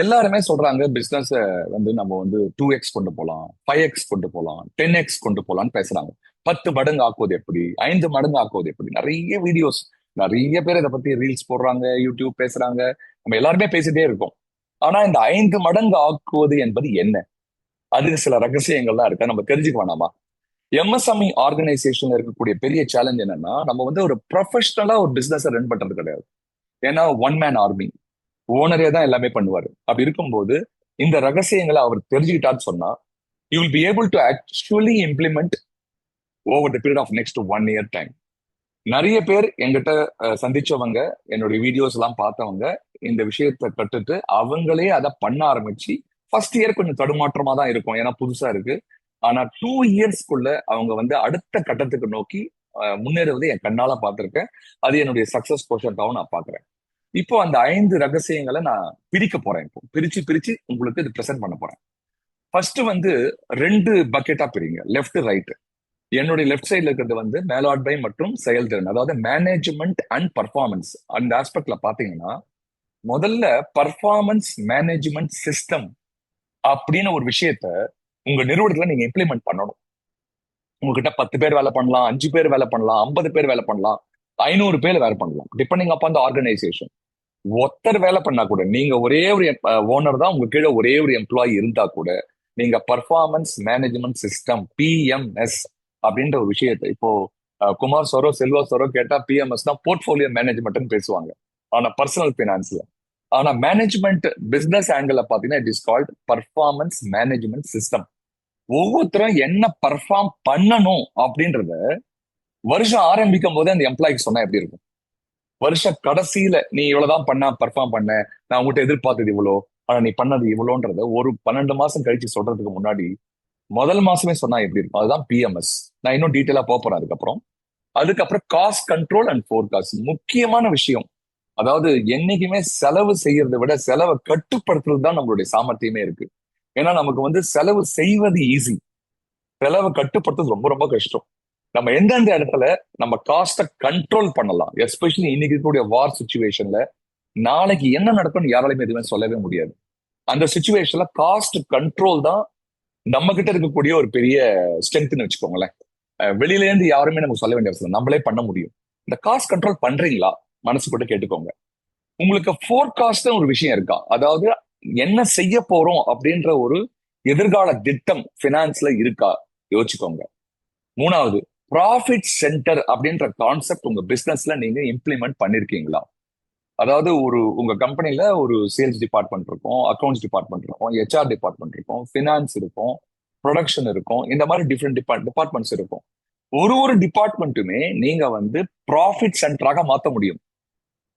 எல்லாருமே சொல்றாங்க பிசினஸ் வந்து நம்ம வந்து 2x கொண்டு போகலாம், 5x கொண்டு போகலாம், 10x கொண்டு போகலாம்னு பேசுறாங்க. 10 மடங்கு ஆக்குவது எப்படி, 5 மடங்கு ஆக்குவது எப்படி, நிறைய வீடியோஸ், நிறைய பேர் இதை பத்தி ரீல்ஸ் போடுறாங்க, யூடியூப் பேசுறாங்க. நம்ம எல்லாருமே பேசிட்டே இருக்கோம். ஆனா இந்த 5 மடங்கு ஆக்குவது என்பது என்ன? அதுக்கு சில ரகசியங்கள்லாம் இருக்கா, நம்ம தெரிஞ்சுக்க வேணாமா? எம்எஸ்எம்இ ஆர்கனைசேஷன்ல இருக்கக்கூடிய பெரிய சேலஞ்ச் என்னன்னா, நம்ம வந்து ஒரு ப்ரொஃபஷனலா ஒரு பிசினஸ் ரன் பண்றது கிடையாது. ஏன்னா ஒன் மேன் ஆர்மி, ஓனரே தான் எல்லாமே பண்ணுவாரு. அப்படி இருக்கும்போது இந்த ரகசியங்களை அவர் தெரிஞ்சுக்கிட்டான்னு சொன்னா, you will be able to actually implement over the period of next 1 year time. நிறைய பேர் எங்கிட்ட சந்திச்சவங்க, என்னுடைய வீடியோஸ் எல்லாம் பார்த்தவங்க, இந்த விஷயத்தை கட்டுட்டு அவங்களே அதை பண்ண ஆரம்பிச்சு ஃபர்ஸ்ட் இயர் கொஞ்சம் தடுமாற்றமா தான் இருக்கும், ஏன்னா புதுசா இருக்கு. ஆனா 2 இயர்ஸ்க்குள்ள அவங்க வந்து அடுத்த கட்டத்துக்கு நோக்கி முன்னேறுவதை என் கண்ணால பார்த்திருக்கேன். அது என்னுடைய சக்சஸ் போர்ஷன்டாவும் நான் பாக்குறேன். இப்போ அந்த 5 ரகசியங்களை நான் பிரிக்க போறேன். இப்போ பிரிச்சு பிரிச்சு உங்களுக்கு இது பிரசன்ட் பண்ண போறேன். ஃபர்ஸ்ட் வந்து 2 பக்கெட்டா பிரிங்க, லெஃப்ட் ரைட். என்னுடைய லெஃப்ட் சைட்ல இருக்கிறது வந்து மேலாண்மை மற்றும் செயல்திறன், அதாவது மேனேஜ்மெண்ட் அண்ட் பர்ஃபார்மன்ஸ். அந்த ஆஸ்பெக்ட்ல பாத்தீங்கன்னா, முதல்ல பர்ஃபார்மன்ஸ் மேனேஜ்மெண்ட் சிஸ்டம் அப்படின்னு ஒரு விஷயத்த உங்க நிறுவனத்துல நீங்க இம்ப்ளிமெண்ட் பண்ணணும். உங்ககிட்ட 10 பேர் வேலை பண்ணலாம், 5 பேர் வேலை பண்ணலாம், 50 பேர் வேலை பண்ணலாம், 500 பேர் வேலை பண்ணலாம், டிபெண்டிங் அப்பான் த ஆர்கனைசேஷன். ஒருத்தர் வேலை பண்ணா கூட, நீங்க ஒரே ஒரு ஓனர் தான், உங்க கீழே ஒரே ஒரு எம்ப்ளாயி இருந்தா கூட, நீங்க பர்ஃபார்மன்ஸ் மேனேஜ்மெண்ட் சிஸ்டம் பிஎம்எஸ் அப்படின்ற ஒரு விஷயத்தை இப்போ குமார் சரோ செல்வா சரோ கேட்டா பிஎம்எஸ் தான் போர்ட்போலியோ மேனேஜ்மெண்ட்னு பேசுவாங்க, ஆனா பர்சனல் பினான்ஸ்ல. ஆனா மேனேஜ்மெண்ட் பிசினஸ் ஆங்கிள் பாத்தீங்கன்னா it is called performance management system. ஒவ்வொருத்தரும் என்ன பர்ஃபார்ம் பண்ணணும் அப்படின்றத வருஷம் ஆரம்பிக்கும் போதே அந்த எம்ப்ளாய்க்கு சொன்னா எப்படி இருக்கும்? வருஷ கடைசியில நீ இவ்வளவுதான் பண்ண, பர்ஃபார்ம் பண்ண, நான் உங்ககிட்ட எதிர்பார்த்தது இவ்வளோ, ஆனா நீ பண்ணது இவ்வளோன்றத ஒரு 12 மாசம் கழிச்சு சொல்றதுக்கு முன்னாடி முதல் மாசமே சொன்னா எப்படி இருக்கும்? அதுதான் பிஎம்எஸ். நான் இன்னும் டீட்டெயிலா போறேன் அதுக்கப்புறம். அதுக்கப்புறம் காஸ்ட் கண்ட்ரோல் அண்ட் ஃபோர்காஸ்ட், முக்கியமான விஷயம். அதாவது என்னைக்குமே செலவு செய்யறதை விட செலவை கட்டுப்படுத்துறது தான் நம்மளுடைய சாமர்த்தியமே இருக்கு. ஏன்னா நமக்கு வந்து செலவு செய்வது ஈஸி, செலவை கட்டுப்படுத்துறது ரொம்ப ரொம்ப கஷ்டம். நம்ம எந்தெந்த இடத்துல நம்ம காஸ்ட கண்ட்ரோல் பண்ணலாம், எஸ்பெஷலி இன்னைக்கு இருக்கக்கூடிய வார் சுச்சுவேஷன்ல நாளைக்கு என்ன நடக்கும்னு யாராலையுமே எதுவுமே சொல்லவே முடியாது. அந்த சுச்சுவேஷன்ல காஸ்ட் கண்ட்ரோல் தான் நம்ம கிட்ட இருக்கக்கூடிய ஒரு பெரிய ஸ்ட்ரென்த்னு வச்சுக்கோங்களேன். வெளியில இருந்து யாருமே நமக்கு சொல்ல வேண்டிய அவசியம், நம்மளே பண்ண முடியும். இந்த காஸ்ட் கண்ட்ரோல் பண்றீங்களா? மனசுக்குள்ள கேட்டுக்கோங்க. உங்களுக்கு ஃபோர்காஸ்ட் ஒரு விஷயம் இருக்கா? அதாவது என்ன செய்ய போறோம் அப்படின்ற ஒரு எதிர்கால திட்டம் பினான்ஸ்ல இருக்கா? யோசிச்சுக்கோங்க. மூணாவது, ப்ராஃபிட் சென்டர் அப்படின்ற கான்செப்ட் உங்க பிசினஸ்ல நீங்க இம்ப்ளிமெண்ட் பண்ணிருக்கீங்களா? அதாவது உங்க கம்பெனில ஒரு சேல்ஸ் டிபார்ட்மெண்ட் இருக்கும், அக்கௌண்ட்ஸ் டிபார்ட்மெண்ட் இருக்கும், ஹெச்ஆர் டிபார்ட்மெண்ட் இருக்கும், ஃபினான்ஸ் இருக்கும், ப்ரொடக்ஷன் இருக்கும், இந்த மாதிரி டிஃப்ரெண்ட் டிபார்ட்மெண்ட்ஸ் இருக்கும். ஒரு டிபார்ட்மெண்ட்டுமே நீங்க வந்து ப்ராஃபிட் சென்டராக மாத்த முடியும்.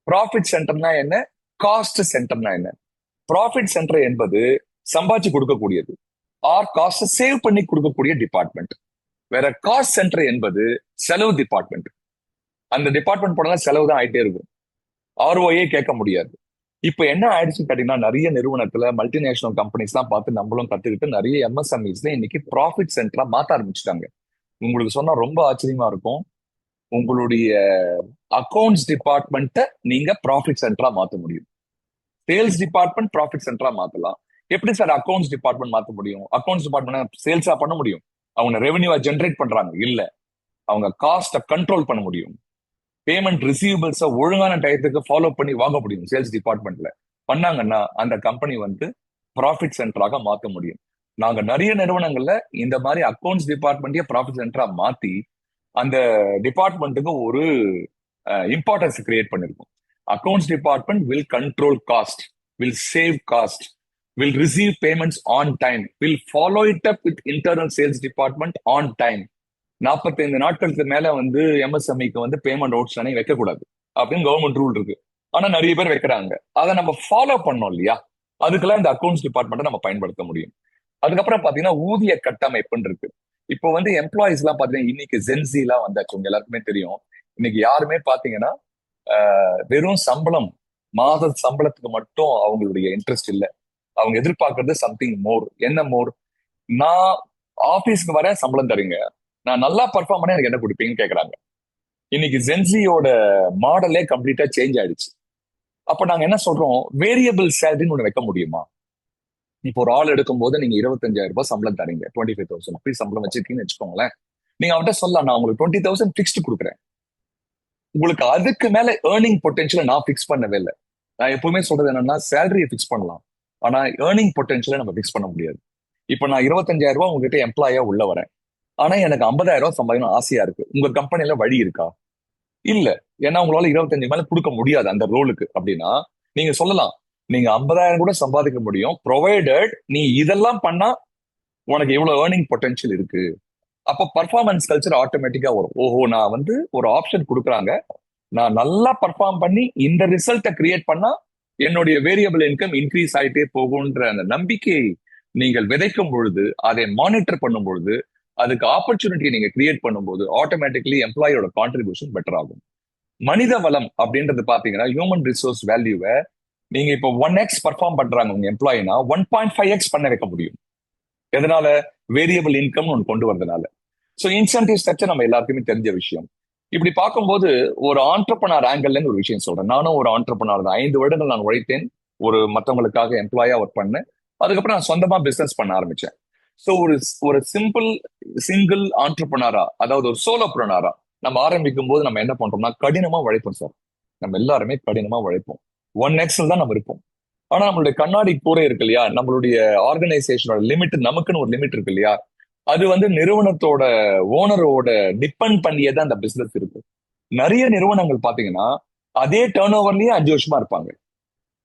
ப்ராஃபிட் சென்டர்னா என்ன? காஸ்ட் சென்டர்னா என்ன? ப்ராஃபிட் சென்டர் என்பது சம்பாதிச்சு கொடுக்கக்கூடியது, ஆர் காஸ்ட் சேவ் பண்ணி கொடுக்கக்கூடிய டிபார்ட்மெண்ட். வேற காஸ்ட் சென்டர் என்பது செலவு டிபார்ட்மெண்ட். அந்த டிபார்ட்மெண்ட் போனா செலவு தான் ஆயிட்டே இருக்கும், ஆர்ஓஏ கேட்க முடியாது. இப்ப என்ன ஆயிடுச்சு கேட்டீங்கன்னா, நிறைய நிறுவனத்துல மல்டிநேஷனல் கம்பெனிஸ் எல்லாம் பார்த்து நம்மளும் கத்துக்கிட்டு நிறைய எம்எஸ்எம்இஸ்ல இன்னைக்கு ப்ராஃபிட் சென்டரா மாத்த ஆரம்பிச்சுட்டாங்க. உங்களுக்கு சொன்னா ரொம்ப ஆச்சரியமா இருக்கும். உங்களுடைய அக்கௌண்ட்ஸ் டிபார்ட்மெண்ட்டை நீங்க ப்ராஃபிட் சென்டரா மாத்த முடியும். சேல்ஸ் டிபார்ட்மெண்ட் ப்ராஃபிட் சென்டரா மாத்தலாம். எப்படி சார் அக்கௌண்ட்ஸ் டிபார்ட்மெண்ட் மாத்த முடியும்? அக்கௌண்ட்ஸ் டிபார்ட்மெண்ட் சேல்ஸா பண்ண முடியும்? அவங்க ரெவன்யூவா ஜென்ரேட் பண்றாங்க இல்ல, அவங்க காஸ்ட கண்ட்ரோல் பண்ண முடியும். பேமெண்ட் ரிசீவபிள்ஸ ஒழுங்கான டயத்துக்கு ஃபாலோ பண்ணி வாங்க முடியும். சேல்ஸ் டிபார்ட்மெண்ட்ல பண்ணாங்கன்னா அந்த கம்பெனி வந்து ப்ராஃபிட் சென்டராக மாத்த முடியும். நாங்க நிறைய நிறுவனங்கள்ல இந்த மாதிரி அக்கௌண்ட்ஸ் டிபார்ட்மெண்ட்டே ப்ராஃபிட் சென்டரா மாத்தி அந்த டிபார்ட்மெண்ட்டுக்கு ஒரு இம்பார்ட்டன்ஸ் கிரியேட் பண்ணிருக்கோம். Accounts department will control cost, will save cost, will receive payments on time, will follow it up with internal sales department on time. 45 நாட்களுக்கு மேல வந்து எம்எஸ்எம்இக்கு வந்து பேமெண்ட் அவுட்ஸ்டாண்டிங் வைக்கக்கூடாது அப்படின்னு கவர்மெண்ட் ரூல் இருக்கு. ஆனா நிறைய பேர் வைக்கிறாங்க. அதை நம்ம ஃபாலோ பண்ணோம் இல்லையா? அதுக்கெல்லாம் இந்த அக்கௌண்ட்ஸ் டிபார்ட்மெண்ட்டை நம்ம பயன்படுத்த முடியும். அதுக்கப்புறம் பாத்தீங்கன்னா ஊதிய கட்டமைப்புன்னு இருக்கு. இப்போ வந்து எம்ப்ளாயிஸ் எல்லாம் பாத்தீங்கன்னா இன்னைக்கு ஜென்சி எல்லாம் வந்தாச்சு, உங்க எல்லாருக்குமே தெரியும். இன்னைக்கு யாருமே பாத்தீங்கன்னா வெறும் சம்பளம், மாத சம்பளத்துக்கு மட்டும் அவங்களுடைய இன்ட்ரெஸ்ட் இல்ல. அவங்க எதிர்பார்க்கறது சம்திங் மோர். என்ன மோர்? நான் ஆபீஸ்க்கு வர சம்பளம் தரீங்க, நான் நல்லா பர்ஃபார்ம் பண்ண எனக்கு என்ன கொடுப்பீங்கன்னு கேக்குறாங்க. இன்னைக்கு ஜென்சியோட மாடலே கம்ப்ளீட்டா சேஞ்ச் ஆயிடுச்சு. அப்ப நாங்க என்ன சொல்றோம், வேரியபிள் சேலரின்னு ஒண்ணு வைக்க முடியுமா? இப்போ ஒரு ஆள் எடுக்கும் போது நீங்க 25,000 சம்பளம் தரீங்க, 25,000 ருபீஸ் சம்பளம் வச்சிருக்கீங்கன்னு வச்சுக்கோங்களேன். நீங்க அவர்கிட்ட சொல்லலாம், நான் உங்களுக்கு 20,000 ஃபிக்ஸ்டு கொடுக்குறேன். உங்களுக்கு அதுக்கு மேல ஏர்னிங் பொட்டன்ஷியல் நான் ஃபிக்ஸ் பண்ணவே இல்லை. நான் எப்பவுமே சொல்றது என்னன்னா, சேலரியை ஃபிக்ஸ் பண்ணலாம், ஆனா ஏர்னிங் பொட்டன்ஷியலை நம்ம ஃபிக்ஸ் பண்ண முடியாது. இப்ப நான் 25,000 உங்ககிட்ட எம்ப்ளாயா உள்ள வரேன், ஆனா எனக்கு 50,000 சம்பாதிக்கணும் ஆசையா இருக்கு. உங்க கம்பெனில வழி இருக்கா? இல்ல. ஏன்னா உங்களால 25 மேல கொடுக்க முடியாது அந்த ரோலுக்கு. அப்படின்னா நீங்க சொல்லலாம், நீங்க 50,000 கூட சம்பாதிக்க முடியும், ப்ரொவைடட் நீ இதெல்லாம் பண்ணா உனக்கு எவ்வளவு ஏர்னிங் பொட்டன்ஷியல் இருக்கு. அப்ப பர்ஃபார்மன்ஸ் கல்ச்சர் ஆட்டோமேட்டிக்கா வரும். ஓஹோ, நான் வந்து ஒரு ஆப்ஷன் கொடுக்குறாங்க, நான் நல்லா பர்ஃபார்ம் பண்ணி இந்த ரிசல்ட்டை கிரியேட் பண்ணா என்னுடைய வேரியபிள் இன்கம் இன்க்ரீஸ் ஆயிட்டே போகுன்ற அந்த நம்பிக்கையை நீங்கள் விதைக்கும் பொழுது, அதை மானிட்டர் பண்ணும் பொழுது, அதுக்கு ஆப்பர்ச்சுனிட்டி நீங்க கிரியேட் பண்ணும்போது ஆட்டோமேட்டிக்கலி எம்ப்ளாயோட கான்ட்ரிபியூஷன் பெட்டர் ஆகும். மனித வளம் அப்படின்றது பாத்தீங்கன்னா, ஹியூமன் ரிசோர்ஸ் வேல்யூவை நீங்க இப்போ 1x பர்ஃபார்ம் பண்றாங்க உங்க எம்ப்ளாயினா 1.5x பண்ண வைக்க முடியும். எதனால? வேரியபிள் இன்கம் ஒன்று கொண்டு வரதுனால. ஸோ இன்சென்டிவ் ஸ்ட்ரக்சர் நம்ம எல்லாருக்குமே தெரிஞ்ச விஷயம். இப்படி பார்க்கும்போது ஒரு ஆண்டர்பனர் ஆங்கிள் ஒரு விஷயம் சொல்றேன். நானும் ஒரு ஆண்டர்பனர் தான். 5 வருடங்கள் நான் உழைத்தேன், ஒரு மற்றவங்களுக்காக எம்ப்ளாயா ஒர்க் பண்ணேன். அதுக்கப்புறம் நான் சொந்தமா பிசினஸ் பண்ண ஆரம்பிச்சேன். ஸோ ஒரு ஒரு சிங்கிள் ஆண்டர்பனரா, அதாவது ஒரு சோலோப்ரனரா நம்ம ஆரம்பிக்கும் போது நம்ம என்ன பண்றோம்னா, கடினமா உழைப்போம் சார். நம்ம எல்லாருமே கடினமா உழைப்போம். 1x தான் நம்ம இருப்போம். ஆனா நம்மளுடைய கண்ணாடி கூரை இருக்கு இல்லையா, நம்மளுடைய ஆர்கனைசேஷனோட லிமிட், நமக்குன்னு ஒரு லிமிட் இருக்கு இல்லையா, அது வந்து நிறுவனத்தோட ஓனரோட டிபெண்ட் பண்ணியே தான் அந்த பிசினஸ் இருக்கு. நிறைய நிறுவனங்கள் பாத்தீங்கன்னா அதே டேர்ன் ஓவர்லயே 5 வருஷமா இருப்பாங்க.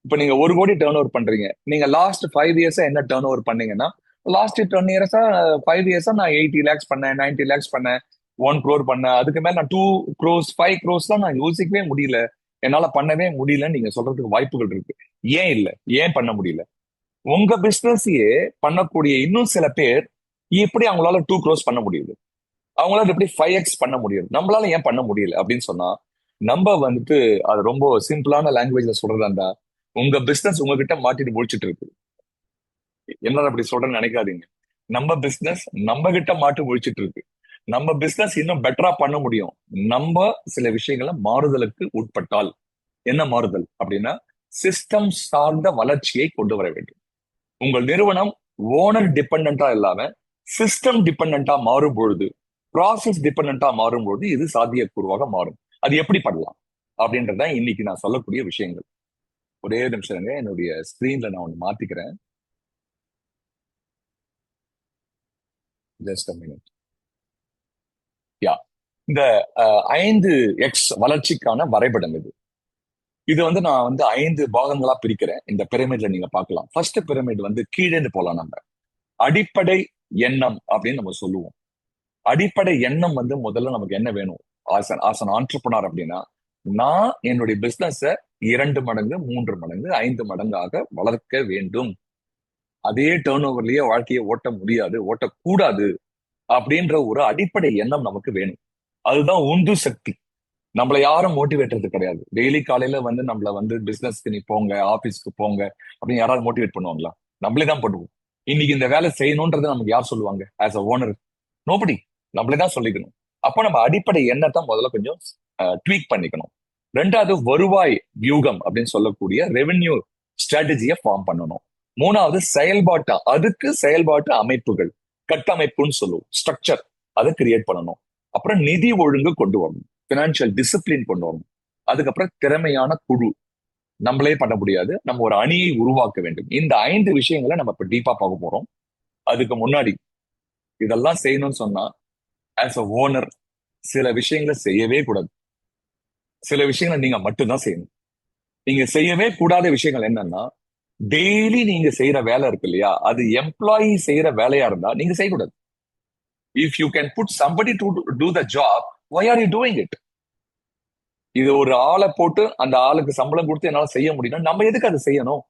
இப்ப நீங்க 1 கோடி டேர்ன் ஓவர் பண்றீங்க, நீங்க லாஸ்ட் 5 இயர்ஸா என்ன டேர்ன் ஓவர் பண்ணீங்கன்னா, லாஸ்ட் 10 இயர்ஸா 5 இயர்ஸா நான் 80 லேக்ஸ் பண்ணேன், 90 லேக்ஸ் பண்ணேன், 1 crore பண்ணேன், அதுக்கு மேல நான் 2 crores 5 crores தான் நான் யோசிக்கவே முடியல, என்னால பண்ணவே முடியலன்னு நீங்க சொல்றதுக்கு வாய்ப்புகள் இருக்கு. ஏன் இல்ல? ஏன் பண்ண முடியல? உங்க பிசினஸையே பண்ணக்கூடிய இன்னும் சில பேர் எப்படி அவங்களால 2 crores பண்ண முடியுது, அவங்களால எப்படி 5x பண்ண முடியுது, நம்மளால ஏன் பண்ண முடியல அப்படின்னு சொன்னா, நம்ம வந்துட்டு அது ரொம்ப சிம்பிளான லாங்குவேஜ்ல சொல்றதா இருந்தா, உங்க பிசினஸ் உங்ககிட்ட மாட்டிட்டு முடிச்சிட்டு இருக்கு. என்ன அப்படி சொல்றேன்னு நினைக்காதீங்க. நம்ம பிசினஸ் நம்ம கிட்ட மாட்டு முழிச்சிட்டு இருக்கு. நம்ம பிசினஸ் இன்னும் பெட்டரா பண்ண முடியும், நம்ம சில விஷயங்களை மாறுதலுக்கு உட்பட்டால். என்ன மாறுதல் அப்படின்னா, சிஸ்டம் சார்ந்த வளர்ச்சியை கொண்டு வர வேண்டும். உங்கள் நிறுவனம் ஓனர் டிபெண்டா இல்லாம சிஸ்டம் டிபெண்டா மாறும் பொழுது, ப்ராசஸ் டிபெண்டா மாறும் பொழுது இது சாத்தியக்கூறுவாக மாறும். அது எப்படி பண்ணலாம் அப்படின்றத இன்னைக்கு நான் சொல்லக்கூடிய விஷயங்கள். ஒரே நிமிஷம் இருங்க, என்னுடைய ஸ்கிரீன்ல நான் ஒன்று மாத்திக்கிறேன். Just a minute. யா, இந்த 5x வளர்ச்சிக்கான வரைபடம் இது. இது வந்து நான் வந்து 5 பாகங்களா பிரிக்கிறேன். இந்த பிரமிட்ல நீங்க பார்க்கலாம். ஃபர்ஸ்ட் பிரமிட் வந்து கீழேந்து போலாம். நம்ம அடிப்படை எண்ணம் அப்படின்னு நம்ம சொல்லுவோம். அடிப்படை எண்ணம் வந்து முதல்ல நமக்கு என்ன வேணும்? ஆஸ் அன் ஆண்டர்பனர் அப்படின்னா, நான் என்னுடைய பிசினஸ 2 மடங்கு, 3 மடங்கு, 5 மடங்காக வளர்க்க வேண்டும். அதே டேர்ன் ஓவர்லயே வாழ்க்கையை ஓட்ட முடியாது, ஓட்டக்கூடாது அப்படின்ற ஒரு அடிப்படை எண்ணம் நமக்கு வேணும். அதுதான் உந்து சக்தி. நம்மள யாரும் மோட்டிவேட்டது கிடையாது. டெய்லி காலையில வந்து நம்மள வந்து பிசினஸ்க்கு நீ போங்க, ஆபீஸ்க்கு போங்க அப்படின்னு யாராவது மோட்டிவேட் பண்ணுவாங்களா? நம்மளே தான் பண்ணுவோம். இன்னைக்கு இந்த வேலை செய்யணும்ன்றது நமக்கு யார் சொல்லுவாங்க? As a owner nobody. நம்மளே தான் சொல்லிக்கணும். அப்போ நம்ம அடிப்படை எண்ணத்தை முதல்ல கொஞ்சம் ட்வீக் பண்ணிக்கணும். 2வது, வருவாய் வியூகம் அப்படின்னு சொல்லக்கூடிய ரெவென்யூ ஸ்ட்ராட்டஜியை ஃபார்ம் பண்ணணும். 3வது, அதுக்கு செயல்பாட்டு அமைப்புகள், கட்டமைப்புன்னு சொல்லுவோம், ஸ்ட்ரக்சர், அதை கிரியேட் பண்ணணும். அப்புறம் நிதி ஒழுங்கு கொண்டு வரணும், பினான்சியல் டிசிப்ளின் கொண்டு வரணும். அதுக்கப்புறம் திறமையான குழு. நம்மளே பண்ண முடியாது, நம்ம ஒரு அணியை உருவாக்க வேண்டும். இந்த 5 விஷயங்களை நம்ம இப்ப டீப்பா பார்க்க போறோம். அதுக்கு முன்னாடி இதெல்லாம் செய்யணும்னு சொன்னா, ஆஸ் அ ஓனர் சில விஷயங்களை செய்யவே கூடாது. சில விஷயங்களை நீங்க மட்டும்தான் செய்யணும். நீங்க செய்யவே கூடாத விஷயங்கள் என்னன்னா, டெய்லி நீங்க செய்யற வேலை இருக்கு இல்லையா, அது எம்ப்ளாயி செய்யற வேலையா இருந்தா நீங்க செய்யக்கூடாது. If you can put somebody to do the job, why are you doing it? இது ஒரு ஆளை போட்டு அந்த ஆளுக்கு சம்பளம் கொடுத்து என்னால செய்ய முடியும்னா நம்ம எதுக்கு அதை செய்யணும்?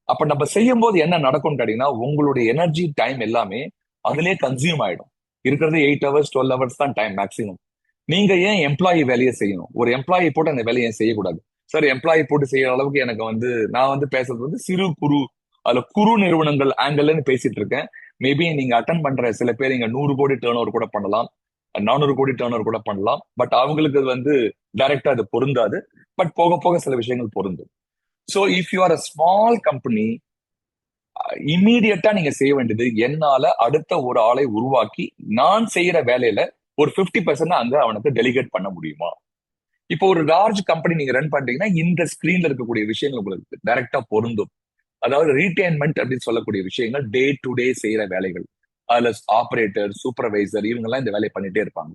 அப்ப நம்ம செய்யும் போது என்ன நடக்கும்னு கேட்டீங்கன்னா, உங்களுடைய எனர்ஜி டைம் எல்லாமே அதுலயே கன்சியூம் ஆயிடும். இருக்கிறது 8 hours 12 hours தான் டைம் மேக்ஸிமம். நீங்க ஏன் எம்ப்ளாயி வேலையை செய்யணும்? ஒரு எம்ப்ளாயி போட்டு அந்த வேலையை ஏன் செய்யக்கூடாது? சார், எம்ப்ளாயி போட்டு செய்யற அளவுக்கு எனக்கு வந்து, நான் வந்து பேசுறது வந்து சிறு குறு, அதுல குறு நிறுவனங்கள் ஆங்கிள்னு பேசிட்டு இருக்கேன். மேபி நீங்க அட்டன் பண்ற சில பேர் இங்க 100 கோடி டேர்ன் ஓவர் கூட பண்ணலாம், 400 கோடி டேர்ன் ஓவர் கூட பண்ணலாம். பட் அவங்களுக்கு அது வந்து டைரக்டா அது பொருந்தாது. பட் போக போக சில விஷயங்கள் பொருந்தும். So if you are a small company, இம்மீடியட்டா நீங்க செய்ய வேண்டியது, என்னால அடுத்த ஒரு ஆளை உருவாக்கி நான் செய்யற வேலையில ஒரு 50% அங்க அவனுக்கு டெலிகேட் பண்ண முடியுமா? இப்போ ஒரு லார்ஜ் கம்பெனி நீங்க ரன் பண்றீங்கன்னா இந்த ஸ்கிரீன்ல இருக்கக்கூடிய விஷயங்கள் உங்களுக்கு டைரக்டா பொருந்தும். அதாவது ரீடைன்மெண்ட் அப்படின்னு சொல்லக்கூடிய விஷயங்கள் டே டு டே செய்யற வேலைகள். அதுல ஆபரேட்டர், சூப்பர்வைசர் இவங்க எல்லாம் இந்த வேலையை பண்ணிட்டே இருப்பாங்க.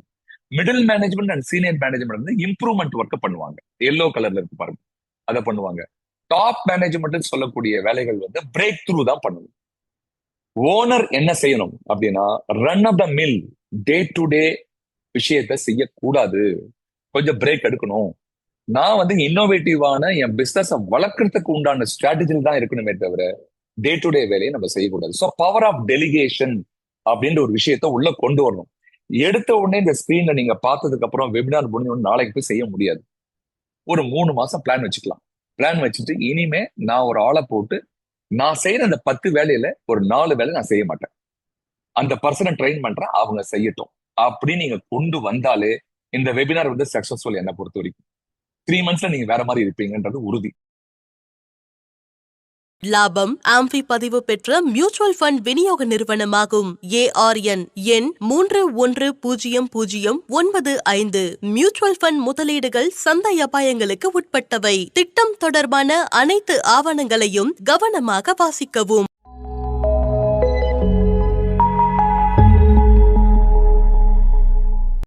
Middle management and senior management வந்து இம்ப்ரூவ்மெண்ட் ஒர்க் பண்ணுவாங்க. எல்லோ கலர்ல இருக்கு பாருங்க, அதை பண்ணுவாங்க. டாப் மேனேஜ்மெண்ட் சொல்லக்கூடிய வேலைகள் வந்து பிரேக் த்ரூ தான் பண்ணுவோம். ஓனர் என்ன செய்யணும் அப்படின்னா, run of the mill day to day விஷயத்த செய்யக்கூடாது. கொஞ்சம் பிரேக் எடுக்கணும். நான் வந்து இன்னோவேட்டிவான என் பிசினஸ் வளர்க்கறதுக்கு உண்டான ஸ்ட்ராட்டஜியில் தான் இருக்கணுமே தவிர டே டு டே வேலையை நம்ம செய்யக்கூடாது. ஸோ பவர் ஆஃப் டெலிகேஷன் அப்படின்ற ஒரு விஷயத்த உள்ள கொண்டு வரணும். எடுத்த உடனே இந்த ஸ்கிரீன்ல நீங்க பார்த்ததுக்கு அப்புறம் வெபினார் முடிஞ்ச உடனே நாளைக்கு போய் செய்ய முடியாது. ஒரு 3 மாசம் பிளான் வச்சுக்கலாம். பிளான் வச்சுட்டு இனிமே நான் ஒரு ஆளை போட்டு நான் செய்யற அந்த 10 வேலையில ஒரு 4 வேலை நான் செய்ய மாட்டேன். அந்த பர்சனை ட்ரெயின் பண்றேன், அவங்க செய்யட்டும் அப்படின்னு நீங்க கொண்டு வந்தாலே இந்த வெபினார் வந்து சக்சஸ்ஃபுல் என்ன பொறுத்த வரைக்கும். 3 மந்த்ஸ்ல நீங்க வேற மாதிரி இருப்பீங்கன்றது உறுதி. லாபம் ஆம்பி பதிவு பெற்ற மியூச்சுவல் ஃபண்ட் விநியோக நிறுவனமாகும் ARN எண் 310095. மியூச்சுவல் ஃபண்ட் முதலீடுகள் சந்தை அபாயங்களுக்கு உட்பட்டவை. திட்டம் தொடர்பான அனைத்து ஆவணங்களையும் கவனமாக வாசிக்கவும்.